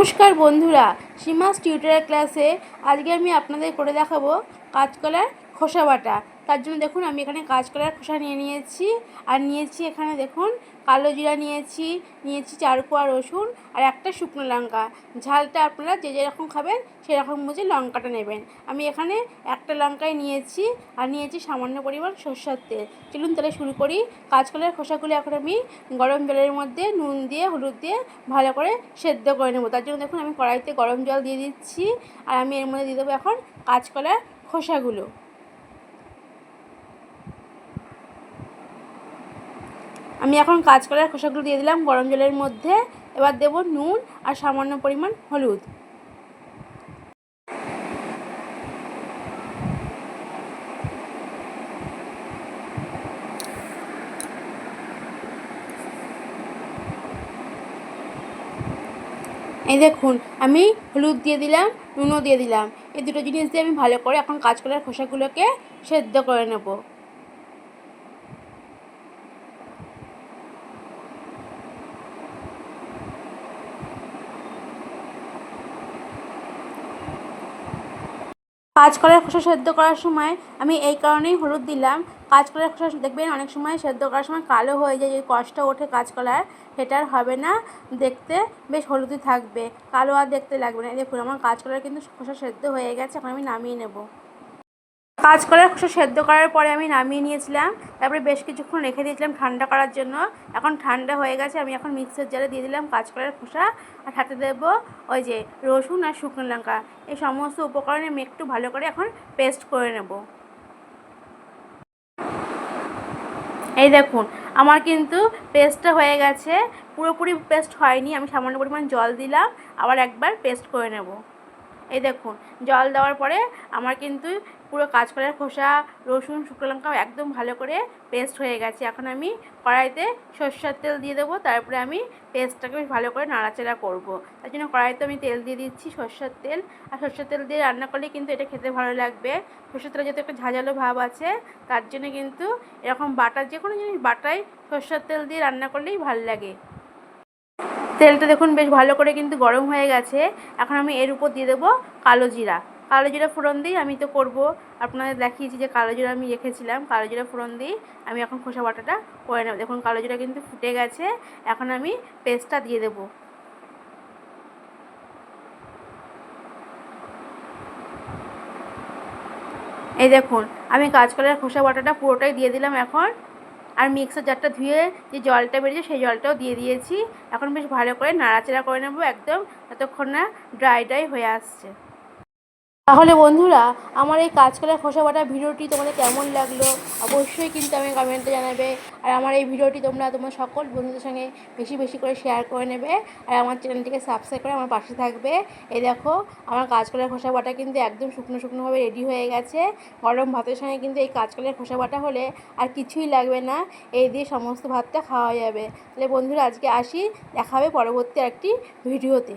নমস্কার বন্ধুরা, সীমাস টিউটোরিয়াল ক্লাসে আজকে আমি আপনাদের করে দেখাবো কাঁচকলার খোসা বাটা। তার জন্য দেখুন আমি এখানে কাঁচকলার খোসা নিয়েছি আর নিয়েছি এখানে দেখুন কালো জিরা নিয়েছি 4 কোয়া রসুন আর একটা শুকনো লঙ্কা। ঝালটা আপনারা যে যেরকম খাবেন সেরকম বুঝে লঙ্কাটা নেবেন। আমি এখানে একটা লঙ্কাই নিয়েছি আর নিয়েছি সামান্য পরিমাণ সরষের তেল। চলুন তাহলে শুরু করি। কাঁচকলার খোসাগুলো এখন আমি গরম জলের মধ্যে নুন দিয়ে হলুদ দিয়ে ভালো করে সেদ্ধ করে নেব। তার জন্য দেখুন আমি কড়াইতে গরম জল দিয়ে দিচ্ছি আর আমি এর মধ্যে দিয়ে দেবো এখন কাঁচকলার খোসাগুলো। আমি এখন কাঁচকলার খোসাগুলো দিয়ে দিলাম গরম জলের মধ্যে। এবার দেব নুন আর সামান্য পরিমাণ হলুদ। এই দেখুন আমি হলুদ দিয়ে দিলাম, নুনও দিয়ে দিলাম। এই দুটো জিনিস দিয়ে আমি ভালো করে এখন কাঁচকলার খোসাগুলোকে সেদ্ধ করে নেব। কাঁচকলার খোসা সেদ্ধ করার সময় আমি এই কারণেই হলুদ দিলাম। কাঁচকলার খোসা দেখবেন অনেক সময় সেদ্ধ করার সময় কালো হয়ে যায়, যে কষ্ট ওঠে কাঁচকলার, সেটা আর হবে না। দেখতে বেশ হলুদই থাকবে, কালো আর দেখতে লাগবে না। দেখুন আমার কাঁচকলার কিন্তু খোসা সেদ্ধ হয়ে গেছে, এখন আমি নামিয়ে নেব। কাঁচকলার খোসা সেদ্ধ করার পরে আমি নামিয়ে নিয়েছিলাম, তারপরে বেশ কিছুক্ষণ রেখে দিয়েছিলাম ঠান্ডা করার জন্য। এখন ঠান্ডা হয়ে গেছে, আমি এখন মিক্সার জারে দিয়ে দিলাম কাঁচকলার খোসা আর সাথে দেবো ওই যে রসুন আর শুকনো লঙ্কা। এই সমস্ত উপকরণে আমি একটু ভালো করে এখন পেস্ট করে নেব। এই দেখুন আমার কিন্তু পেস্টটা হয়ে গেছে, পুরোপুরি পেস্ট হয়নি, আমি সামান্য পরিমাণ জল দিলাম, আবার একবার পেস্ট করে নেব। এই দেখুন জল দেওয়ার পরে আমার কিন্তু পুরো কাঁচকলার খোসা, রসুন, শুকনো লঙ্কা একদম ভালো করে পেস্ট হয়ে গেছে। এখন আমি কড়াইতে সরষের তেল দিয়ে দেবো, তারপরে আমি পেস্টটাকে বেশ ভালো করে নাড়াচাড়া করব। তার জন্য কড়াইতে আমি তেল দিয়ে দিচ্ছি, সরষের তেল। আর সরষের তেল দিয়ে রান্না করলে কিন্তু এটা খেতে ভালো লাগবে। সরষের তেলে যেহেতু একটা ঝাঁঝালো ভাব আছে, তার জন্য কিন্তু এরকম বাটা, যে কোনো জিনিস বাটায় সরষের তেল দিয়ে রান্না করলেই ভালো লাগে। তেলটা দেখুন বেশ ভালো করে কিন্তু গরম হয়ে গেছে। এখন আমি এর উপর দিয়ে দেবো কালো জিরা। কালো জিরা ফোড়ন দিই আমি তো করব, আপনাদের দেখিয়েছি যে কালো জিরা আমি রেখেছিলাম। কালো জিরা ফোড়ন দিই আমি এখন খোসা বাটাটা করে নেব। দেখুন কালো জিরা কিন্তু ফুটে গেছে, এখন আমি পেস্টটা দিয়ে দেবো। এই দেখুন আমি কাঁচকলার খোসা বাটাটা পুরোটাই দিয়ে দিলাম এখন। আর মিক্সার জারটা ধুয়ে যে জলটা বেরিয়েছে সেই জলটাও দিয়ে দিয়েছি। এখন বেশ ভালো করে নাড়াচাড়া করে নেব একদম, যতক্ষণ না ড্রাই হয়ে আসছে। তাহলে বন্ধুরা, আমার এই কাঁচকলার খোসা বাটা ভিডিওটি তোমাদের কেমন লাগলো অবশ্যই কিন্তু আমি কমেন্টে জানাবে। আর আমার এই ভিডিওটি তোমার সকল বন্ধুদের সঙ্গে বেশি বেশি করে শেয়ার করে নেবে। আর আমার চ্যানেলটিকে সাবস্ক্রাইব করে আমার পাশে থাকবে। এই দেখো আমার কাঁচকলার খোসা বাটা কিন্তু একদম শুকনো শুকনোভাবে রেডি হয়ে গেছে। গরম ভাতের সঙ্গে কিন্তু এই কাঁচকলার খোসা বাটা হলে আর কিছুই লাগবে না, এই দিয়ে সমস্ত ভাতটা খাওয়া যাবে। তাহলে বন্ধুরা আজকে আসি, দেখা হবে পরবর্তী একটি ভিডিওতে।